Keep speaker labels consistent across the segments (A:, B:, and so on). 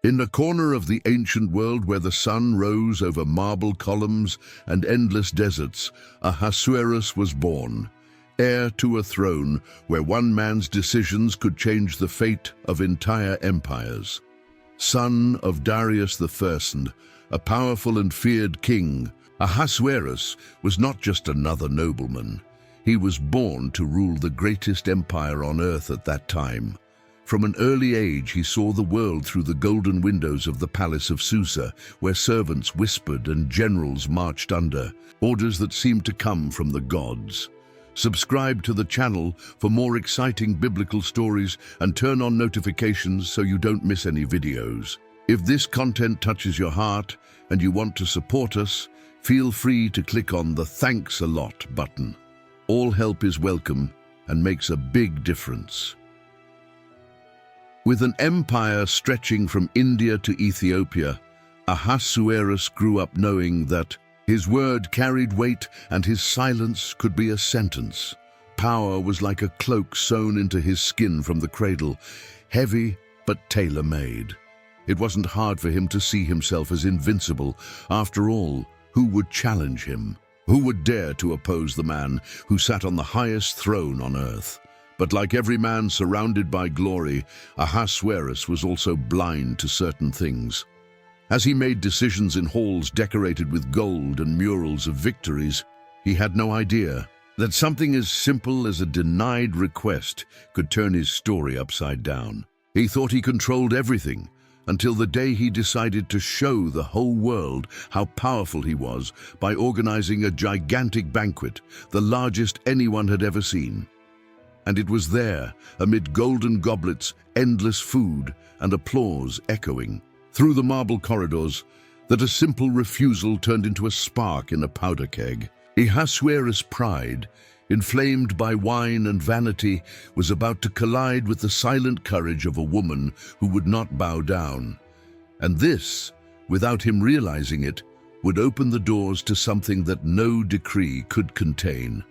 A: In a corner of the ancient world where the sun rose over marble columns and endless deserts, Ahasuerus was born, heir to a throne where one man's decisions could change the fate of entire empires. Son of Darius I, a powerful and feared king, Ahasuerus was not just another nobleman. He was born to rule the greatest empire on earth at that time. From an early age, he saw the world through the golden windows of the palace of Susa, where servants whispered and generals marched under, orders that seemed to come from the gods. Subscribe to the channel for more exciting biblical stories and turn on notifications so you don't miss any videos. If this content touches your heart and you want to support us, feel free to click on the Thanks a Lot button. All help is welcome and makes a big difference. With an empire stretching from India to Ethiopia, Ahasuerus grew up knowing that his word carried weight and his silence could be a sentence. Power was like a cloak sewn into his skin from the cradle, heavy but tailor-made. It wasn't hard for him to see himself as invincible. After all, who would challenge him? Who would dare to oppose the man who sat on the highest throne on earth? But like every man surrounded by glory, Ahasuerus was also blind to certain things. As he made decisions in halls decorated with gold and murals of victories, he had no idea that something as simple as a denied request could turn his story upside down. He thought he controlled everything, until the day he decided to show the whole world how powerful he was by organizing a gigantic banquet, the largest anyone had ever seen. And it was there, amid golden goblets, endless food, and applause echoing through the marble corridors, that a simple refusal turned into a spark in a powder keg. Ahasuerus' pride, inflamed by wine and vanity, was about to collide with the silent courage of a woman who would not bow down. And this, without him realizing it, would open the doors to something that no decree could contain.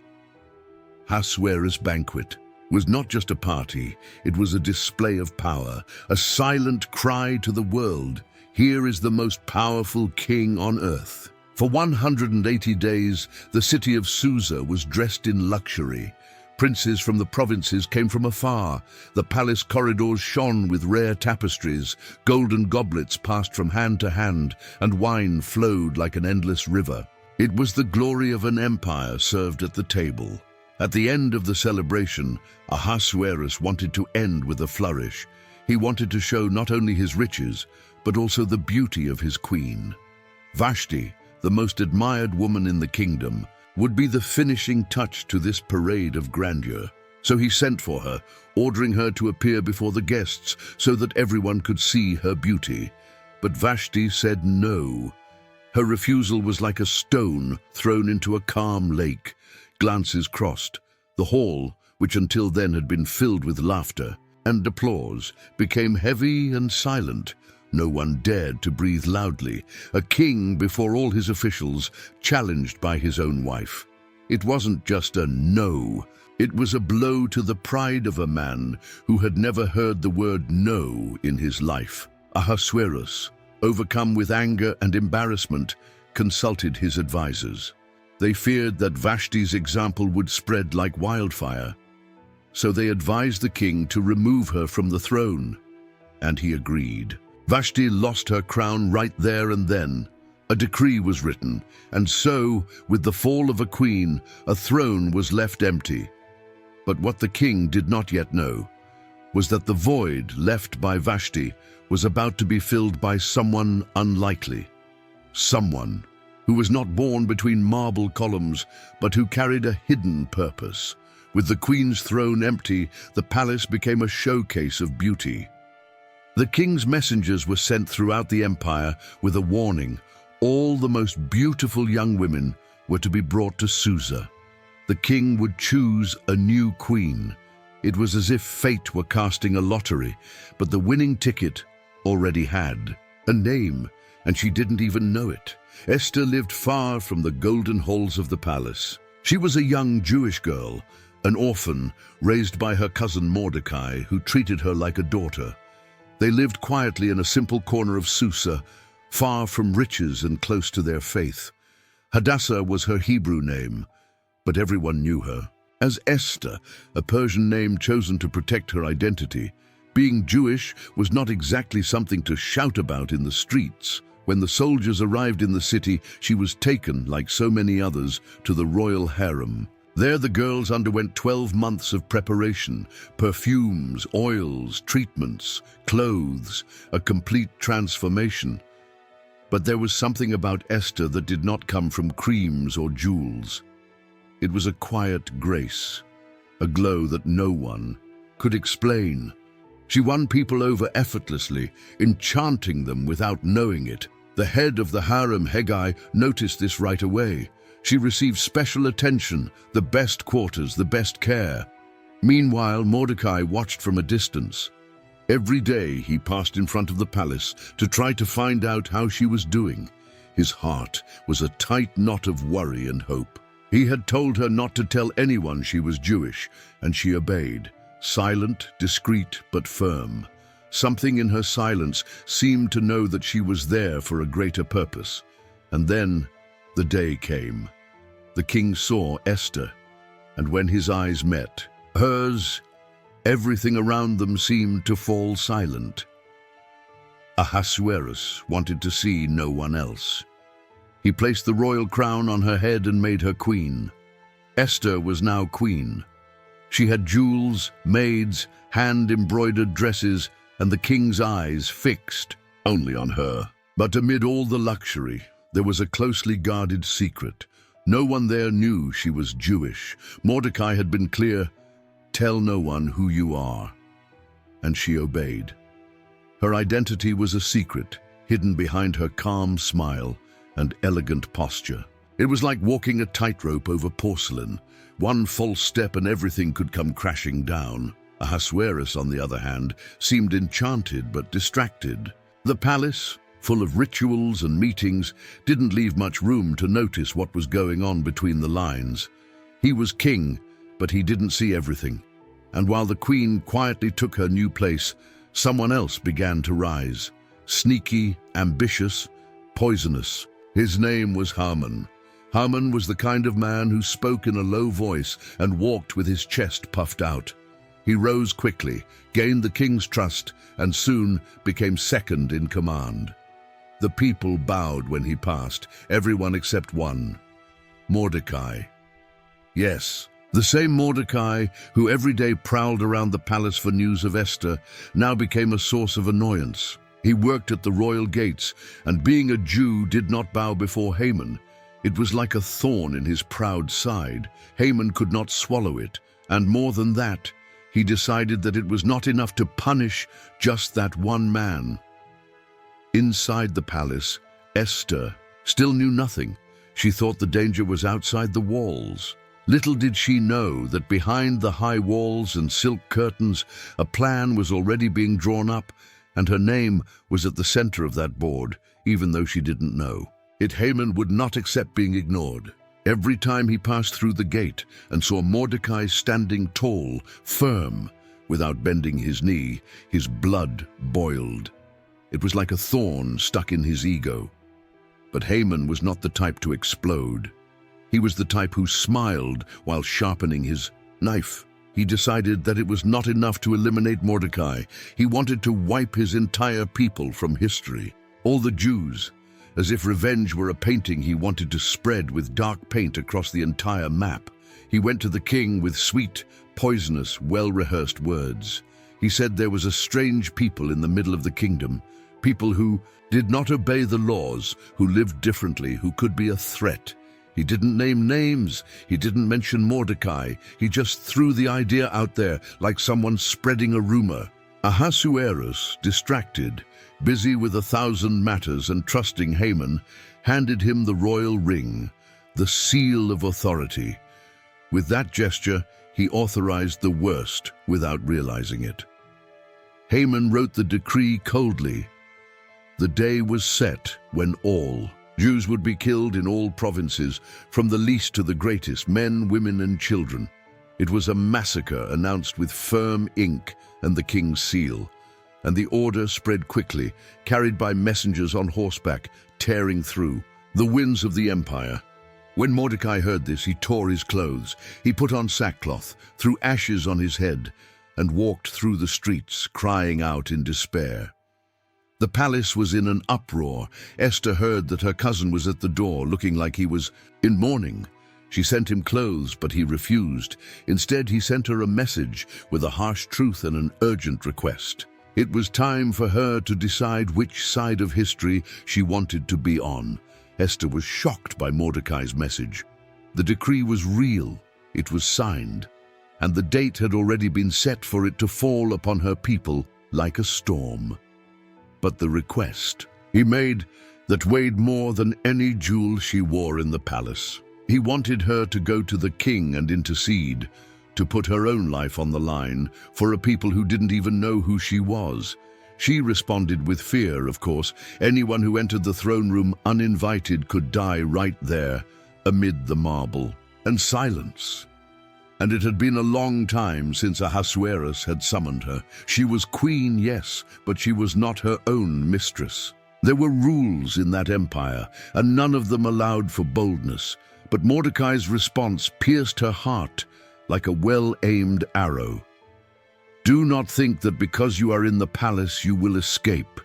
A: Ahasuerus' banquet was not just a party, it was a display of power, a silent cry to the world. Here is the most powerful king on earth. For 180 days, the city of Susa was dressed in luxury. Princes from the provinces came from afar. The palace corridors shone with rare tapestries, golden goblets passed from hand to hand, and wine flowed like an endless river. It was the glory of an empire served at the table. At the end of the celebration, Ahasuerus wanted to end with a flourish. He wanted to show not only his riches, but also the beauty of his queen. Vashti, the most admired woman in the kingdom, would be the finishing touch to this parade of grandeur. So he sent for her, ordering her to appear before the guests so that everyone could see her beauty. But Vashti said no. Her refusal was like a stone thrown into a calm lake. Glances crossed. The hall, which until then had been filled with laughter and applause, became heavy and silent. No one dared to breathe loudly, a king before all his officials, challenged by his own wife. It wasn't just a no, it was a blow to the pride of a man who had never heard the word no in his life. Ahasuerus, overcome with anger and embarrassment, consulted his advisors. They feared that Vashti's example would spread like wildfire, so they advised the king to remove her from the throne, and he agreed. Vashti lost her crown right there and then. A decree was written, and so, with the fall of a queen, a throne was left empty. But what the king did not yet know was that the void left by Vashti was about to be filled by someone unlikely. Someone who was not born between marble columns, but who carried a hidden purpose. With the queen's throne empty, the palace became a showcase of beauty. The king's messengers were sent throughout the empire with a warning. All the most beautiful young women were to be brought to Susa. The king would choose a new queen. It was as if fate were casting a lottery, but the winning ticket already had a name, and she didn't even know it. Esther lived far from the golden halls of the palace. She was a young Jewish girl, an orphan raised by her cousin Mordecai, who treated her like a daughter. They lived quietly in a simple corner of Susa, far from riches and close to their faith. Hadassah was her Hebrew name, but everyone knew her as Esther, a Persian name chosen to protect her identity. Being Jewish was not exactly something to shout about in the streets. When the soldiers arrived in the city, she was taken, like so many others, to the royal harem. There the girls underwent 12 months of preparation, perfumes, oils, treatments, clothes, a complete transformation. But there was something about Esther that did not come from creams or jewels. It was a quiet grace, a glow that no one could explain. She won people over effortlessly, enchanting them without knowing it. The head of the harem, Hegai, noticed this right away. She received special attention, the best quarters, the best care. Meanwhile, Mordecai watched from a distance. Every day he passed in front of the palace to try to find out how she was doing. His heart was a tight knot of worry and hope. He had told her not to tell anyone she was Jewish, and she obeyed, silent, discreet, but firm. Something in her silence seemed to know that she was there for a greater purpose. And then the day came. The king saw Esther, and when his eyes met hers, everything around them seemed to fall silent. Ahasuerus wanted to see no one else. He placed the royal crown on her head and made her queen. Esther was now queen. She had jewels, maids, hand-embroidered dresses, and the king's eyes fixed only on her. But amid all the luxury, there was a closely guarded secret. No one there knew she was Jewish. Mordecai had been clear, "Tell no one who you are." And she obeyed. Her identity was a secret, hidden behind her calm smile and elegant posture. It was like walking a tightrope over porcelain. One false step and everything could come crashing down. Ahasuerus, on the other hand, seemed enchanted but distracted. The palace, full of rituals and meetings, didn't leave much room to notice what was going on between the lines. He was king, but he didn't see everything. And while the queen quietly took her new place, someone else began to rise. Sneaky, ambitious, poisonous. His name was Haman. Haman was the kind of man who spoke in a low voice and walked with his chest puffed out. He rose quickly, gained the king's trust, and soon became second in command. The people bowed when he passed, everyone except one, Mordecai. Yes, the same Mordecai who every day prowled around the palace for news of Esther now became a source of annoyance. He worked at the royal gates, and being a Jew did not bow before Haman. It was like a thorn in his proud side. Haman could not swallow it, and more than that, he decided that it was not enough to punish just that one man. Inside the palace, Esther still knew nothing. She thought the danger was outside the walls. Little did she know that behind the high walls and silk curtains, a plan was already being drawn up, and her name was at the center of that board, even though she didn't know. Haman would not accept being ignored. Every time he passed through the gate and saw Mordecai standing tall, firm, without bending his knee, his blood boiled. It was like a thorn stuck in his ego. But Haman was not the type to explode. He was the type who smiled while sharpening his knife. He decided that it was not enough to eliminate Mordecai. He wanted to wipe his entire people from history. All the Jews, as if revenge were a painting he wanted to spread with dark paint across the entire map. He went to the king with sweet, poisonous, well-rehearsed words. He said there was a strange people in the middle of the kingdom, people who did not obey the laws, who lived differently, who could be a threat. He didn't name names. He didn't mention Mordecai. He just threw the idea out there like someone spreading a rumor. Ahasuerus, distracted, busy with 1,000 matters and trusting Haman, handed him the royal ring, the seal of authority. With that gesture, he authorized the worst without realizing it. Haman wrote the decree coldly. The day was set when all Jews would be killed in all provinces, from the least to the greatest, men, women, and children. It was a massacre announced with firm ink and the king's seal. and the order spread quickly, carried by messengers on horseback, tearing through the winds of the empire. When Mordecai heard this, he tore his clothes. He put on sackcloth, threw ashes on his head, and walked through the streets, crying out in despair. The palace was in an uproar. Esther heard that her cousin was at the door, looking like he was in mourning. She sent him clothes, but he refused. Instead, he sent her a message with a harsh truth and an urgent request. It was time for her to decide which side of history she wanted to be on. Esther was shocked by Mordecai's message. The decree was real, it was signed, and the date had already been set for it to fall upon her people like a storm. But the request he made that weighed more than any jewel she wore in the palace. He wanted her to go to the king and intercede, to put her own life on the line for a people who didn't even know who she was. She responded with fear, of course. Anyone who entered the throne room uninvited could die right there, amid the marble and silence. And it had been a long time since Ahasuerus had summoned her. She was queen, yes, but she was not her own mistress. There were rules in that empire, and none of them allowed for boldness. But Mordecai's response pierced her heart like a well-aimed arrow. Do not think that because you are in the palace you will escape.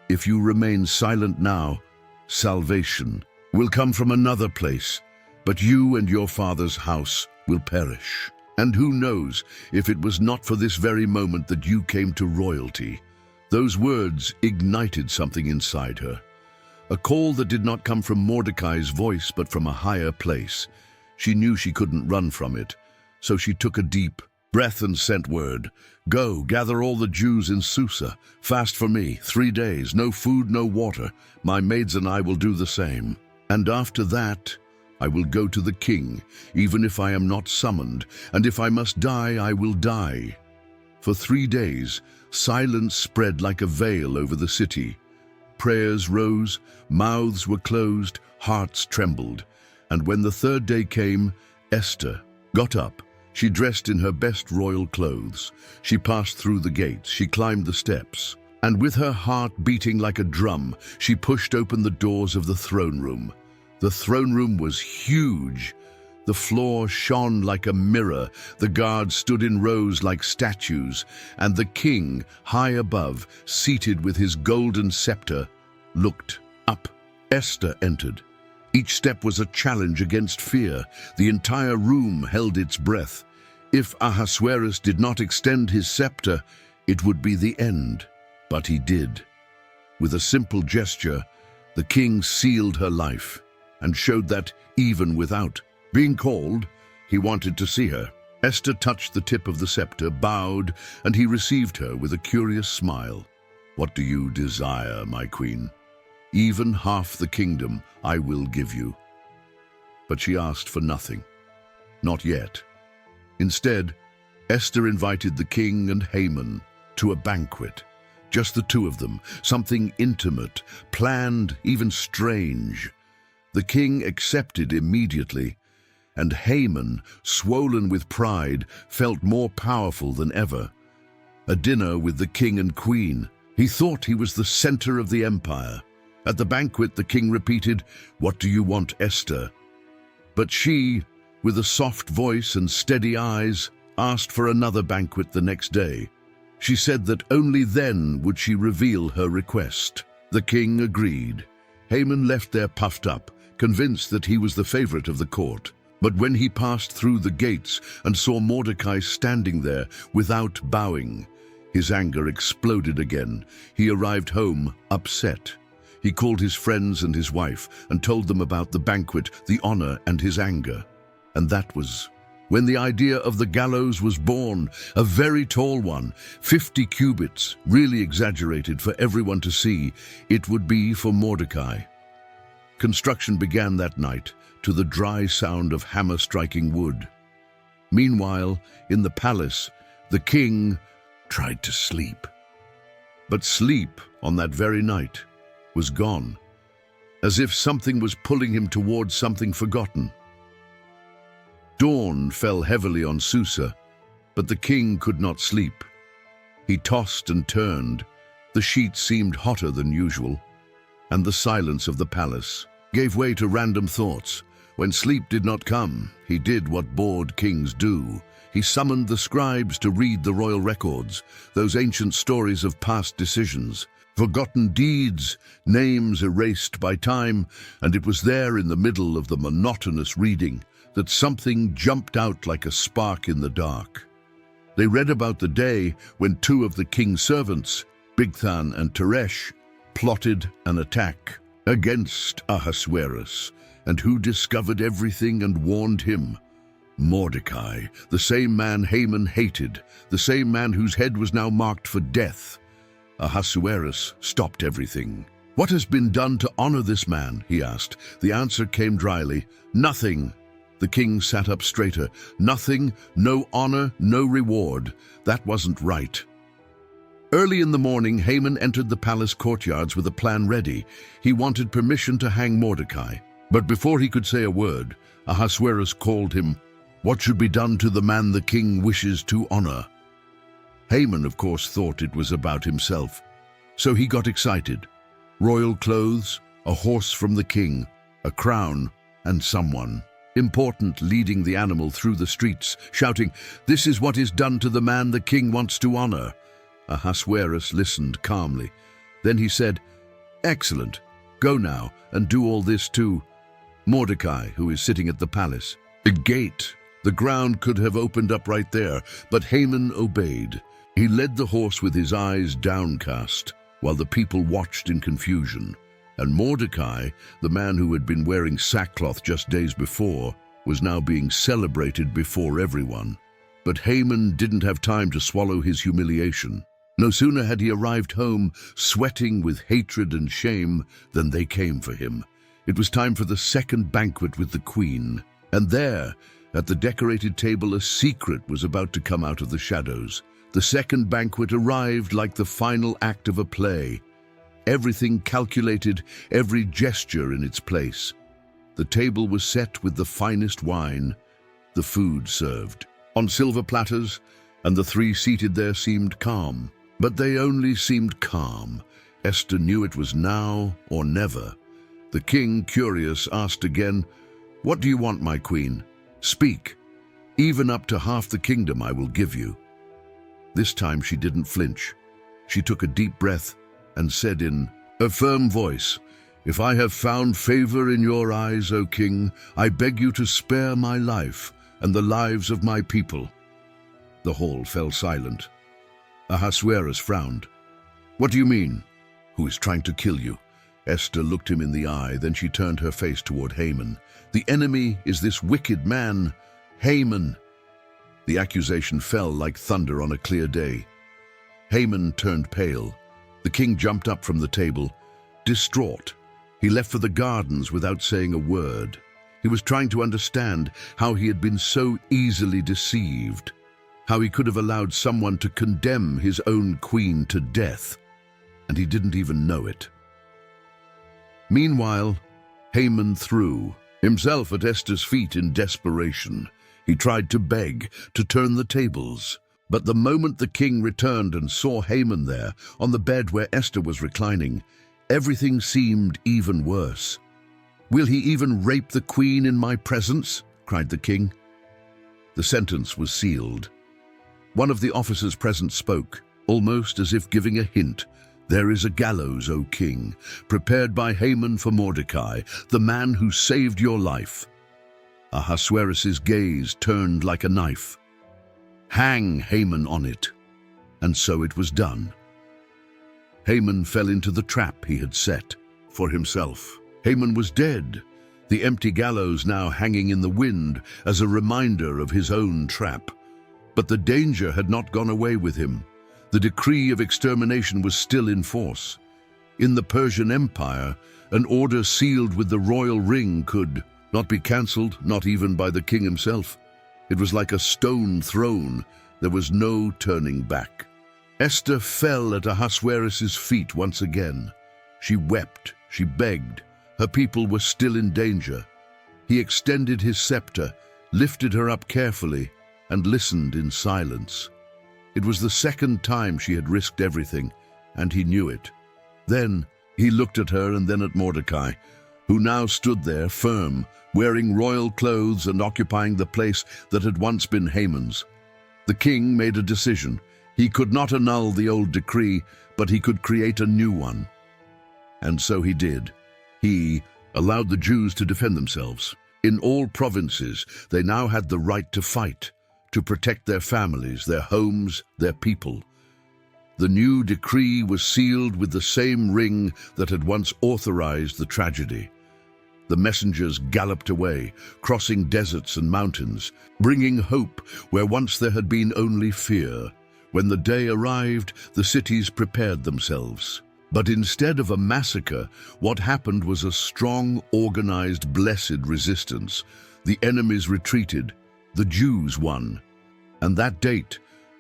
A: If you remain silent now, salvation will come from another place, but you and your father's house will perish. And who knows if it was not for this very moment that you came to royalty. Those words ignited something inside her. A call that did not come from Mordecai's voice, but from a higher place. She knew she couldn't run from it, so she took a deep breath and sent word. Go, gather all the Jews in Susa. Fast for me, 3 days, no food, no water. My maids and I will do the same. And after that, I will go to the king, even if I am not summoned, and if I must die, I will die. For 3 days, silence spread like a veil over the city. Prayers rose, mouths were closed, hearts trembled. And when the 3rd day came, Esther got up. She dressed in her best royal clothes. She passed through the gates. She climbed the steps. And with her heart beating like a drum, she pushed open the doors of the throne room. The throne room was huge. The floor shone like a mirror. The guards stood in rows like statues. And the king, high above, seated with his golden scepter, looked up. Esther entered. Each step was a challenge against fear. The entire room held its breath. If Ahasuerus did not extend his scepter, it would be the end. But he did. With a simple gesture, the king sealed her life and showed that, even without being called, he wanted to see her. Esther touched the tip of the scepter, bowed, and he received her with a curious smile. What do you desire, my queen? Even half the kingdom I will give you. But she asked for nothing. Not yet. Instead, Esther invited the king and Haman to a banquet. Just the two of them, something intimate, planned, even strange. The king accepted immediately, and Haman, swollen with pride, felt more powerful than ever. A dinner with the king and queen. He thought he was the center of the empire. At the banquet, the king repeated, "What do you want, Esther?" But she, with a soft voice and steady eyes, asked for another banquet the next day. She said that only then would she reveal her request. The king agreed. Haman left there puffed up, convinced that he was the favorite of the court. But when he passed through the gates and saw Mordecai standing there without bowing, his anger exploded again. He arrived home upset. He called his friends and his wife and told them about the banquet, the honor, and his anger. And that was when the idea of the gallows was born, a very tall one, 50 cubits, really exaggerated for everyone to see. It would be for Mordecai. Construction began that night, to the dry sound of hammer striking wood. Meanwhile, in the palace, the king tried to sleep. But sleep, on that very night, was gone, as if something was pulling him towards something forgotten. Dawn fell heavily on Susa, but the king could not sleep. He tossed and turned. The sheets seemed hotter than usual, and the silence of the palace gave way to random thoughts. When sleep did not come, he did what bored kings do. He summoned the scribes to read the royal records, those ancient stories of past decisions, forgotten deeds, names erased by time, and it was there in the middle of the monotonous reading that something jumped out like a spark in the dark. They read about the day when two of the king's servants, Bigthan and Teresh, plotted an attack against Ahasuerus, and who discovered everything and warned him? Mordecai, the same man Haman hated, the same man whose head was now marked for death. Ahasuerus stopped everything. "What has been done to honor this man?" he asked. The answer came dryly, "Nothing." The king sat up straighter. "Nothing, no honor, no reward. That wasn't right." Early in the morning, Haman entered the palace courtyards with a plan ready. He wanted permission to hang Mordecai. But before he could say a word, Ahasuerus called him. "What should be done to the man the king wishes to honor?" Haman, of course, thought it was about himself. So he got excited. Royal clothes, a horse from the king, a crown, and someone important leading the animal through the streets, shouting, "This is what is done to the man the king wants to honor." Ahasuerus listened calmly. Then he said, "Excellent. Go now and do all this to Mordecai, who is sitting at the palace." The gate, the ground could have opened up right there, but Haman obeyed. He led the horse with his eyes downcast, while the people watched in confusion. And Mordecai, the man who had been wearing sackcloth just days before, was now being celebrated before everyone. But Haman didn't have time to swallow his humiliation. No sooner had he arrived home, sweating with hatred and shame, than they came for him. It was time for the second banquet with the queen. And there, at the decorated table, a secret was about to come out of the shadows. The second banquet arrived like the final act of a play. Everything calculated, every gesture in its place. The table was set with the finest wine, the food served on silver platters, and the three seated there seemed calm. But they only seemed calm. Esther knew it was now or never. The king, curious, asked again, "What do you want, my queen? Speak. Even up to half the kingdom I will give you." This time she didn't flinch. She took a deep breath and said in a firm voice, "If I have found favor in your eyes, O king, I beg you to spare my life and the lives of my people." The hall fell silent. Ahasuerus frowned. "What do you mean? Who is trying to kill you?" Esther looked him in the eye, then she turned her face toward Haman. "The enemy is this wicked man, Haman." The accusation fell like thunder on a clear day. Haman turned pale. The king jumped up from the table, distraught. He left for the gardens without saying a word. He was trying to understand how he had been so easily deceived, how he could have allowed someone to condemn his own queen to death, and he didn't even know it. Meanwhile, Haman threw himself at Esther's feet in desperation. He tried to beg, to turn the tables. But the moment the king returned and saw Haman there, on the bed where Esther was reclining, everything seemed even worse. "Will he even rape the queen in my presence?" cried the king. The sentence was sealed. One of the officers present spoke, almost as if giving a hint. "There is a gallows, O king, prepared by Haman for Mordecai, the man who saved your life." Ahasuerus' gaze turned like a knife. "Hang Haman on it." And so it was done. Haman fell into the trap he had set for himself. Haman was dead, the empty gallows now hanging in the wind as a reminder of his own trap. But the danger had not gone away with him. The decree of extermination was still in force. In the Persian Empire, an order sealed with the royal ring could not be cancelled, not even by the king himself. It was like a stone thrown. There was no turning back. Esther fell at Ahasuerus' feet once again. She wept, she begged. Her people were still in danger. He extended his scepter, lifted her up carefully, and listened in silence. It was the second time she had risked everything, and he knew it. Then he looked at her and then at Mordecai, who now stood there firm, wearing royal clothes and occupying the place that had once been Haman's. The king made a decision. He could not annul the old decree, but he could create a new one. And so he did. He allowed the Jews to defend themselves. In all provinces, they now had the right to fight, to protect their families, their homes, their people. The new decree was sealed with the same ring that had once authorized the tragedy. The messengers galloped away, crossing deserts and mountains, bringing hope where once there had been only fear. When the day arrived, the cities prepared themselves. But instead of a massacre, what happened was a strong, organized, blessed resistance. The enemies retreated. The Jews won. And that date,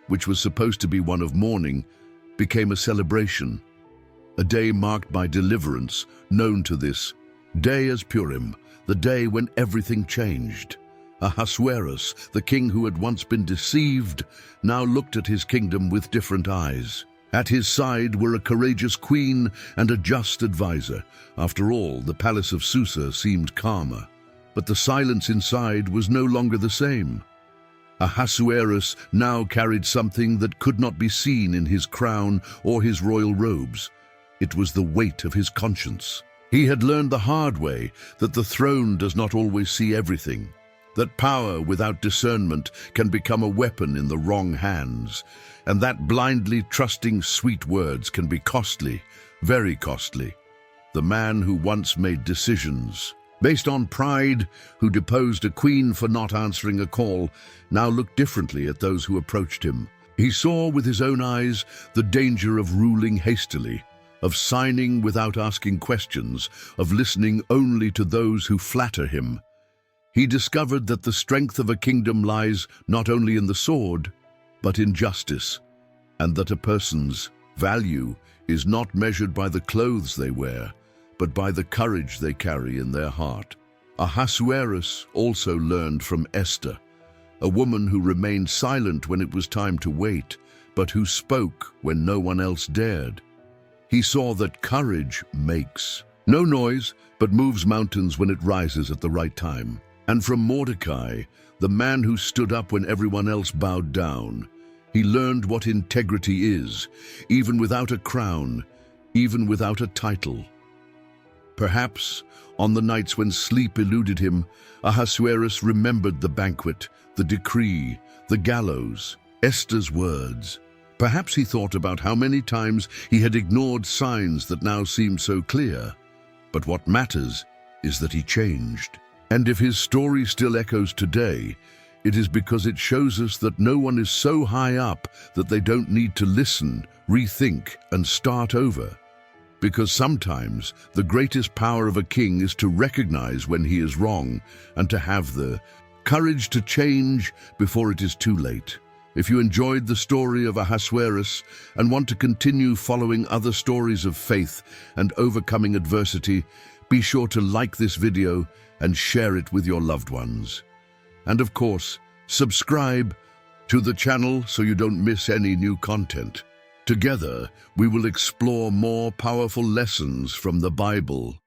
A: which was supposed to be one of mourning, became a celebration. A day marked by deliverance, known to this day as Purim, the day when everything changed. Ahasuerus, the king who had once been deceived, now looked at his kingdom with different eyes. At his side were a courageous queen and a just advisor. After all, the palace of Susa seemed calmer, but the silence inside was no longer the same. Ahasuerus now carried something that could not be seen in his crown or his royal robes. It was the weight of his conscience. He had learned the hard way that the throne does not always see everything, that power without discernment can become a weapon in the wrong hands, and that blindly trusting sweet words can be costly, very costly. The man who once made decisions based on pride, who deposed a queen for not answering a call, now looked differently at those who approached him. He saw with his own eyes the danger of ruling hastily, of signing without asking questions, of listening only to those who flatter him. He discovered that the strength of a kingdom lies not only in the sword, but in justice, and that a person's value is not measured by the clothes they wear, but by the courage they carry in their heart. Ahasuerus also learned from Esther, a woman who remained silent when it was time to wait, but who spoke when no one else dared. He saw that courage makes no noise, but moves mountains when it rises at the right time. And from Mordecai, the man who stood up when everyone else bowed down, he learned what integrity is, even without a crown, even without a title. Perhaps, on the nights when sleep eluded him, Ahasuerus remembered the banquet, the decree, the gallows, Esther's words. Perhaps he thought about how many times he had ignored signs that now seemed so clear. But what matters is that he changed. And if his story still echoes today, it is because it shows us that no one is so high up that they don't need to listen, rethink, and start over. Because sometimes the greatest power of a king is to recognize when he is wrong and to have the courage to change before it is too late. If you enjoyed the story of Ahasuerus and want to continue following other stories of faith and overcoming adversity, be sure to like this video and share it with your loved ones. And of course, subscribe to the channel so you don't miss any new content. Together, we will explore more powerful lessons from the Bible.